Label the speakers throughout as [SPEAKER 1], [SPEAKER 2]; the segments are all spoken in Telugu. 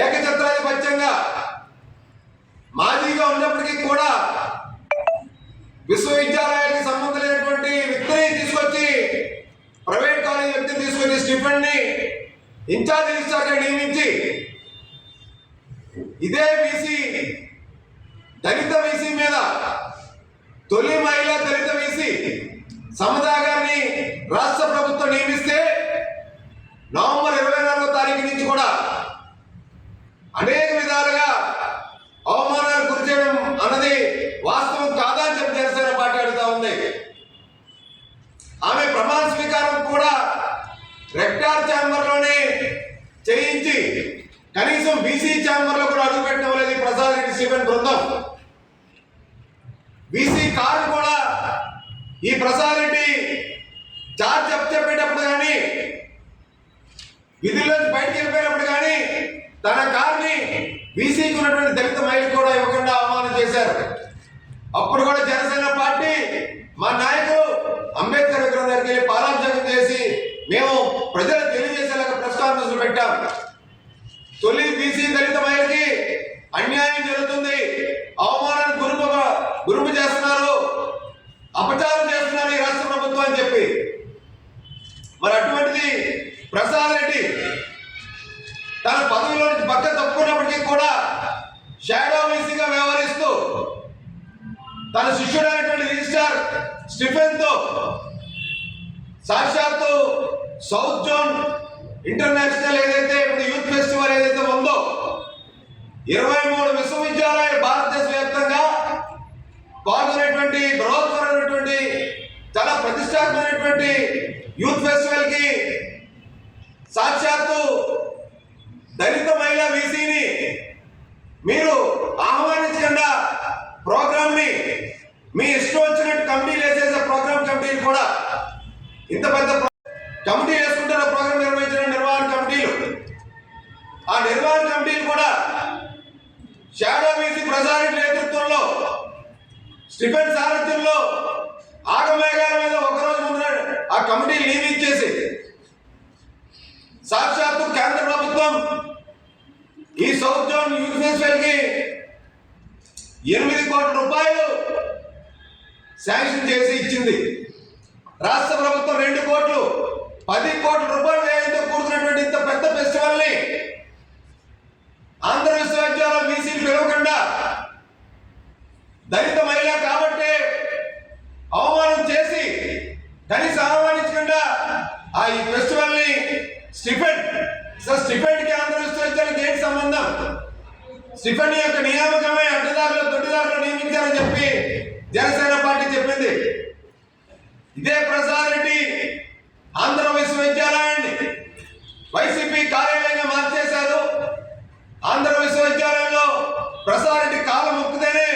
[SPEAKER 1] ఏకఛత్రాధిపత్యంగా మాజీగా ఉన్నప్పటికీ కూడా విశ్వవిద్యాలయానికి సంబంధం లేనటువంటి వ్యక్తిని తీసుకొచ్చి, ప్రైవేట్ కాలేజీ వ్యక్తిని తీసుకొచ్చి స్టిఫెండ్ని ఇన్ఛార్జ్ రిజిస్ట్రార్గా నియమించి ఇదే బీసీ దళిత బీసీ మీద తొలి మహిళా దళిత బీసీ సమదా గారిని రాష్ట్ర ప్రభుత్వం నియమిస్తే నవంబర్ 24వ తారీఖు నుంచి కూడా అనేక విధాలుగా అవమానాలు గురి చేయడం అన్నది వాస్తవం కాదా అని చెప్పి జనసేన పార్టీ అడుగుతా ఉంది. ఆమె ప్రమాణ స్వీకారం కూడా రెక్టార్ ఛాంబర్లోనే చేయించి కనీసం బీసీ ఛాంబర్లో కూడా అడుగుపెట్టడం లేదు ప్రసాద్ రెడ్డి స్టీఫెన్ బృందం. బీసీ కారు కూడా ఈ ప్రసాద్ రెడ్డి చార్జ్ చెప్పేటప్పుడు కానీ, విధుల్లోంచి బయటకు వెళ్ళిపోయినప్పుడు కానీ తన కారుని బీసీకి ఉన్నటువంటి దళిత మహిళ కూడా ఇవ్వకుండా అవమానం చేశారు. అప్పుడు కూడా జనసేన పార్టీ మా నాయకులు అంబేద్కర్ విగ్రహం దగ్గరికి వెళ్ళి పాలాభిషేకం చేసి మేము ప్రజలకు తెలియజేసేలాగా ప్రెస్ కాన్ఫరెన్స్ పెట్టాం. తొలి బీసీ దళిత మహిళకి అన్యాయం జరుగుతుంది, అవమానాన్ని గురుపు చేస్తున్నారు, అపచారం చేస్తున్నారు ఈ రాష్ట్ర ప్రభుత్వం అని చెప్పి. మరి అటువంటిది ప్రసాద్ రెడ్డి తన పదవిలో నుంచి పక్క తప్పుకున్నప్పటికీ కూడా షాడో బీసీగా వ్యవహరిస్తూ తన శిష్యుడైనటువంటి రిజిస్ట్రార్ స్టీఫెన్తో సాక్షాత్తు సౌత్ జోన్ ఇంటర్నేషనల్ ఏదైతే ఇప్పుడు యూత్ ఫెస్టివల్ ఏదైతే ఉందో 23 విశ్వవిద్యాలయాలు భారతదేశ వ్యాప్తంగా పాల్గొనేటువంటి బృహత్వరైనటువంటి చాలా ప్రతిష్టాత్మకమైనటువంటి యూత్ ఫెస్టివల్ కి సాక్షాత్తు దళిత మహిళా వీసీని మీరు ఆహ్వానించకుండా ప్రోగ్రామ్ ని మీ ఇష్టం వచ్చినట్టు కమిటీలు వేసేసే ప్రోగ్రామ్ కమిటీలు కూడా ఇంత పెద్ద కమిటీ వేసుకుంటున్న ప్రోగ్రామ్ నిర్వహించిన నిర్వహణ కమిటీలు, ఆ నిర్వహణ కమిటీలు కూడా షాడో బీసీ ప్రసాద్ రెడ్డి నేతృత్వంలో స్టీఫెన్ సారథ్యంలో ఆగమేఘాల మీద ఒకరోజు ముందు ఆ కమిటీలు నియమించేసి సాక్షాత్తు కేంద్ర ప్రభుత్వం ఈ సౌత్ జోన్ యూత్ ఫెస్టివల్ కి 8 కోట్ల రూపాయలు శాంక్షన్ చేసి ఇచ్చింది. రాష్ట్ర ప్రభుత్వం 2 కోట్లు 10 కోట్ల రూపాయల వ్యయంతో కూడుతున్నటువంటి ఇంత పెద్ద ఫెస్టివల్ ని ఆంధ్ర విశ్వవిద్యాలయం బీసీలు పిలవకుండా దళిత మహిళ కాబట్టి అవమానం చేసి కనీసం ఆహ్వానించకుండా ఆ ఈ ఫెస్టివల్ ని స్టిఫెండ్ కి ఆంధ్ర విశ్వవిద్యాలయం ఏంటి సంబంధం? స్టిఫెండ్ యొక్క నియామకమే అడ్డదారులు దొడ్డిదారులు నియమించారని చెప్పి జనసేన పార్టీ చెప్పింది. ఇదే ప్రసాద్ రెడ్డి ఆంధ్ర విశ్వవిద్యాలయాన్ని వైసీపీ కార్యాలయంగా మార్చేశారు. ఆంధ్ర విశ్వవిద్యాలయంలో ప్రసాద్ రెడ్డి కాలం మొక్కుతేనే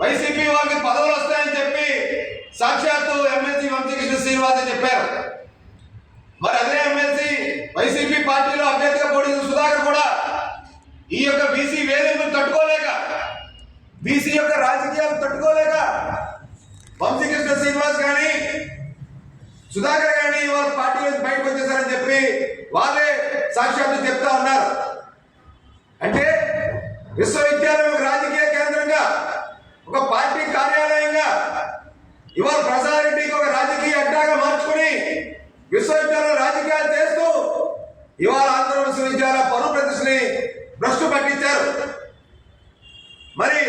[SPEAKER 1] వైసీపీ వాళ్ళకి పదవులు వస్తాయని చెప్పి సాక్షాత్తు ఎమ్మెల్సీ వంశీకృష్ణ శ్రీనివాస్ చెప్పారు. మరి అదే ఎమ్మెల్సీ వైసీపీ పార్టీలో అభ్యర్థిగా పోటీ సుధాకర్ కూడా ఈ యొక్క బీసీ వేదికను తట్టుకోలేక, బీసీ యొక్క రాజకీయాలు తట్టుకోలేక వంశీకృష్ణ శ్రీనివాస్ కానీ సుధాకర్ కానీ వాళ్ళ పార్టీ నుంచి బయటకు వచ్చేసారని చెప్పి వాళ్ళే సాక్షాత్తు చెప్తా ఉన్నారు. అంటే విశ్వవిద్యాలయం రాజకీయ కేంద్రంగా, ఒక పార్టీ కార్యాలయంగా ఇవాళ ప్రసాద్ రెడ్డికి ఒక రాజకీయ అడ్డాగా మార్చుకుని విశ్వవిద్యాలయం రాజకీయాలు చేస్తూ ఇవాళ ఆంధ్ర విశ్వవిద్యాలయ పరువు ప్రతిష్టని భ్రష్టు పట్టించారు. మరి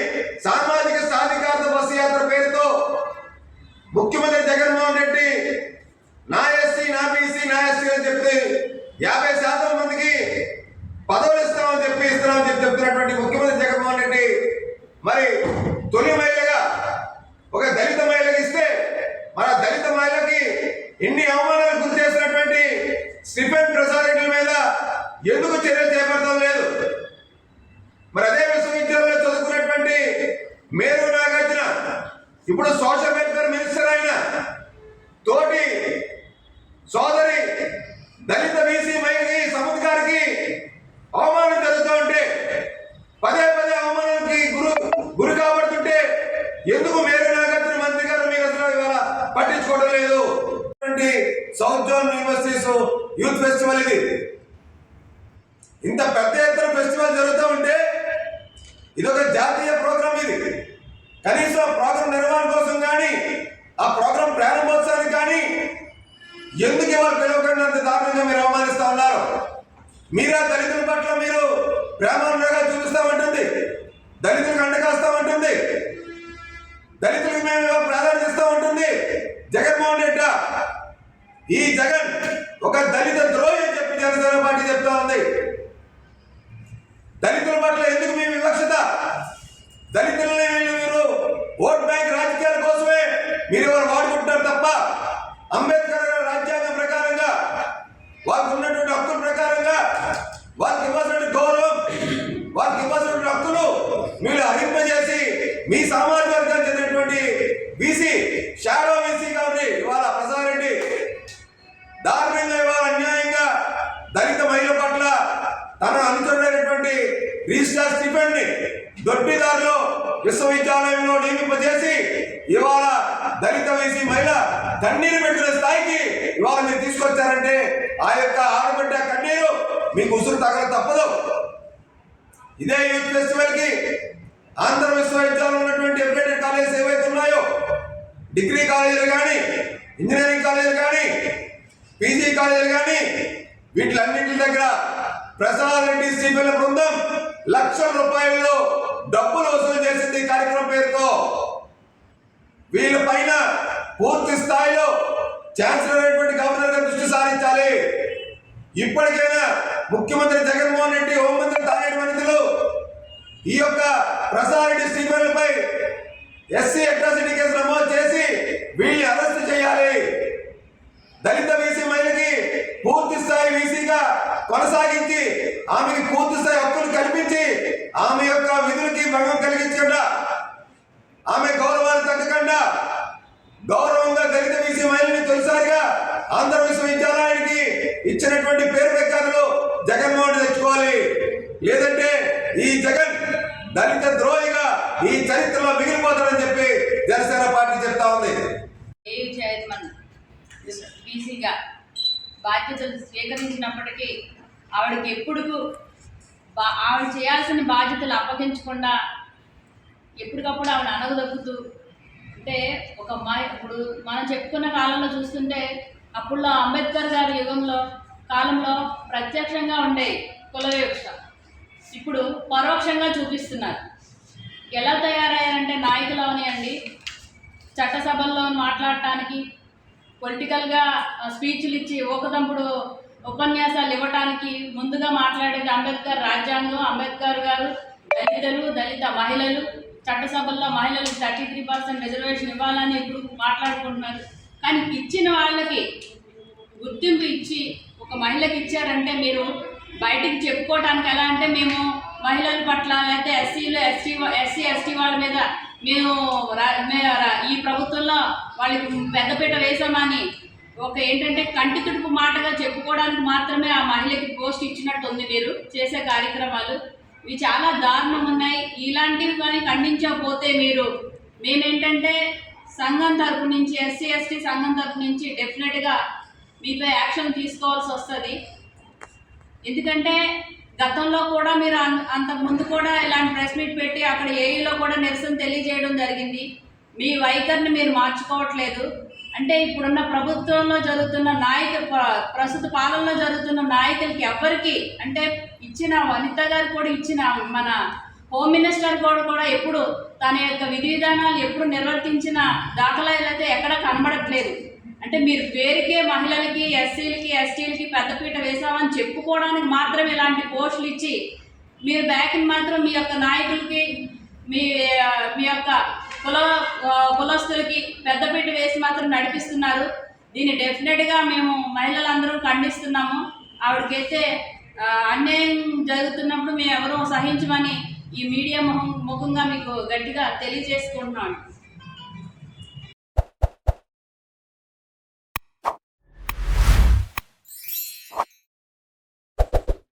[SPEAKER 1] సామాజిక సాధికారత బస్సు యాత్ర పేరుతో ముఖ్యమంత్రి జగన్మోహన్ రెడ్డి నా ఎస్సీ నా బీసీ నా ఎస్సీ అని చెప్తే 50% మందికి పదవులు ఇస్తామని చెప్పి చెప్తున్నటువంటి ముఖ్యమంత్రి జగన్మోహన్ రెడ్డి మరి తొలి మహిళగా ఒక దళిత మహిళకి ఇస్తే మన దళిత మహిళకి ఇన్ని అవమానాలు గురి చేసినటువంటి స్టీఫెన్ ప్రసాద్ రెడ్డి మీద ఎందుకు చర్యలు చేపడతాం లేదు? మరి అదే విశ్వవిద్యాలయంలో చదువుకున్నటువంటి మేరు నాగార్జున ఇప్పుడు సోషల్ వెల్ఫేర్ మినిస్టర్ అయిన తోటి సోదరి దళిత బీసీ మహిళకి సముద్ర గారికి అవమానం జరుగుతూ ఉంటే, పదే పదే అవమానానికి గురి కాబడుతుంటే ఎందుకు మేరు నాగార్జున మంత్రి గారు మీరు అసలు ఇవాళ పట్టించుకోవడం లేదు? South zone universities youth festival ఇది ఇంత పెద్ద ఎత్తున ఫెస్టివల్ ఫెస్టివల్ జరుగుతూ ఉంటే ఇదొక జాతీయ ప్రోగ్రాం. ఇది కనీసం ప్రోగ్రాం నిర్వహణ కోసం కానీ ఆ ప్రోగ్రాం ప్రారంభోత్సవానికి కానీ ఎందుకు ఇవాళ పిలవకుండా అంత దారుణంగా మీరు అవమానిస్తా ఉన్నారు? మీరా దళితుల పట్ల మీరు ప్రేమానురాగా చూపిస్తా ఉంటుంది, దళితులకు అండకాస్తా ఉంటుంది, దళితులకు మేము ప్రాధాన్యత ఇస్తా ఉంటుంది. జగన్మోహన్ రెడ్డి ఈ జగన్ ఒక దళిత ద్రోహి అని చెప్పి జనసేన పార్టీ చెప్తా ఉంది. దళితుల పట్ల ఎందుకు మీ వివక్షత? దళితులని మీరు ఓట్ బ్యాంక్ రాజకీయాల కోసమే మీరు ఎవరు వాడుకుంటున్నారు తప్ప అంబేద్కర్ రాజ్యాంగం ప్రకారంగా వారికి ఉన్నటువంటి హక్కుల ప్రకారంగా వారికి ఇవ్వాల్సిన గౌరవం, వారికి ఇవ్వాల్సిన హక్కులు మీరు హరింపజేసి మీ సామాజిక వర్గానికి చెందినటువంటి బీసీ షాడో బీసీగా ఉంది ఇవాళ ప్రసాద్ దారుణంగా ఇవాళ అన్యాయంగా దళిత మహిళ పట్ల తన అనుచరుడైనటువంటి రిజిస్ట్రార్ స్టీఫెన్ ని దొడ్డిదారులో విశ్వవిద్యాలయంలో నియమింపజేసి ఇవాళ దళిత బీసీ మహిళ కన్నీరు పెట్టుకునే స్థాయికి ఇవాళ మీరు తీసుకొచ్చారంటే ఆ యొక్క ఆడబిడ్డ కన్నీరు మీకు ఉసురు తగల తప్పదు. ఇదే యూత్ ఫెస్టివల్ కి ఆంధ్ర విశ్వవిద్యాలయంలో ఉన్నటువంటి ఎడ్యుకేటెడ్ కాలేజెస్ ఏవైతే ఉన్నాయో, డిగ్రీ కాలేజీలు కానీ, ఇంజనీరింగ్ కాలేజీలు కానీ, పీజీ కాలేజీలు కానీ, వీటిలన్నింటి దగ్గర ప్రసాద్ రెడ్డి శ్రీపిల్ల బృందం లక్షల రూపాయల్లో డబ్బులు వసూలు చేసింది ఈ కార్యక్రమం పేరుతో. వీళ్ళ పైన పూర్తి స్థాయిలో ఛాన్సలర్ అయినటువంటి గవర్నర్ గారు దృష్టి సారించాలి. ఇప్పటికైనా ముఖ్యమంత్రి జగన్మోహన్ రెడ్డి, హోంమంత్రి తానేటి వనితలు ఈ యొక్క ప్రసాద్ రెడ్డి శ్రీపిల్లపై ఎస్సీ అట్రాసిటీ కేసు నమోదు చేసి వీళ్ళని అరెస్ట్ చేయాలి. దళిత బీసీ మహిళకి పూర్తి స్థాయి బీసీగా కొనసాగించి ఆమెకి పూర్తి స్థాయి హక్కులు కల్పించి ఆమె యొక్క విధులకి భంగం కలిగించకుండా, ఆమె గౌరవాన్ని తగ్గకుండా గౌరవంగా దళిత బీసీ మహిళని తొలిసారిగా ఆంధ్ర విశ్వవిద్యాలయానికి ఇచ్చినటువంటి పేరు ప్రఖ్యాతులు జగన్మోహన్ తెచ్చుకోవాలి. లేదంటే ఈ జగన్ దళిత ద్రోహిగా ఈ చరిత్రలో మిగిలిపోతాడని చెప్పి జనసేన పార్టీ చెప్తా ఉంది.
[SPEAKER 2] బీసీగా బాధ్యతలు స్వీకరించినప్పటికీ ఆవిడకి ఎప్పుడు ఆవిడ చేయాల్సిన బాధ్యతలు అప్పగించకుండా ఎప్పటికప్పుడు ఆవిడ అనగదొక్కుతూ అంటే ఇప్పుడు మనం చెప్పుకున్న కాలంలో చూస్తుంటే అప్పుడులో అంబేద్కర్ గారి కాలంలో ప్రత్యక్షంగా ఉండే కుల వివక్ష ఇప్పుడు పరోక్షంగా చూపిస్తున్నారు. ఎలా తయారయ్యారంటే నాయకులు అవనియండి, చట్టసభల్లో మాట్లాడటానికి, పొలిటికల్గా స్పీచ్లు ఇచ్చి ఒకదంపుడు ఉపన్యాసాలు ఇవ్వటానికి ముందుగా మాట్లాడేది అంబేద్కర్ రాజ్యాంగం, అంబేద్కర్ గారు, దళితులు, దళిత మహిళలు, చట్టసభల్లో మహిళలకు 33% రిజర్వేషన్ ఇవ్వాలని ఇప్పుడు మాట్లాడుకుంటున్నారు. కానీ ఇచ్చిన వాళ్ళకి గుర్తింపు ఇచ్చి ఒక మహిళకి ఇచ్చారంటే మీరు బయటికి చెప్పుకోవటానికి ఎలా అంటే మేము మహిళల పట్ల లేకపోతే ఎస్సీ ఎస్టీ వాళ్ళ మీద మేము ఈ ప్రభుత్వంలో వాళ్ళకి పెద్దపీట వేసామని ఏంటంటే కంటి తుడుపు మాటగా చెప్పుకోవడానికి మాత్రమే ఆ మహిళకి పోస్ట్ ఇచ్చినట్టు ఉంది. మీరు చేసే కార్యక్రమాలు ఇవి చాలా దారుణంగా ఉన్నాయి. ఇలాంటివి కానీ ఖండించకపోతే మేమేంటంటే సంఘం తరపు నుంచి ఎస్సీ ఎస్టీ సంఘం తరపు నుంచి డెఫినెట్గా మీపై యాక్షన్ తీసుకోవాల్సి వస్తుంది. ఎందుకంటే గతంలో కూడా మీరు అంతకుముందు కూడా ఇలాంటి ప్రెస్ మీట్ పెట్టి అక్కడ ఏఈలో కూడా నిరసన తెలియజేయడం జరిగింది. మీ వైఖరిని మీరు మార్చుకోవట్లేదు. అంటే ఇప్పుడున్న ప్రభుత్వంలో జరుగుతున్న ప్రస్తుత పాలనలో జరుగుతున్న నాయకులకి ఎవరికి అంటే ఇచ్చిన వనిత గారు కూడా ఇచ్చిన మన హోమ్ మినిస్టర్ కూడా ఎప్పుడు తన యొక్క విధి విధానాలు ఎప్పుడు నిర్వర్తించిన దాఖలాలు అయితే ఎక్కడ కనబడట్లేదు. అంటే మీరు పేరుకే మహిళలకి, ఎస్సీలకి, ఎస్టీలకి పెద్దపీట వేసామని చెప్పుకోవడానికి మాత్రం ఇలాంటి పోస్టులు ఇచ్చి మీరు బ్యాక్ని మాత్రం మీ యొక్క నాయకులకి, మీ యొక్క కులస్తులకి పెద్దపీట వేసి మాత్రం నడిపిస్తున్నారు. దీన్ని డెఫినెట్గా మేము మహిళలందరూ ఖండిస్తున్నాము. ఆవిడకైతే అన్యాయం జరుగుతున్నప్పుడు మేము ఎవరూ సహించమని ఈ మీడియా ముఖంగా మీకు గట్టిగా తెలియజేసుకుంటున్నాను.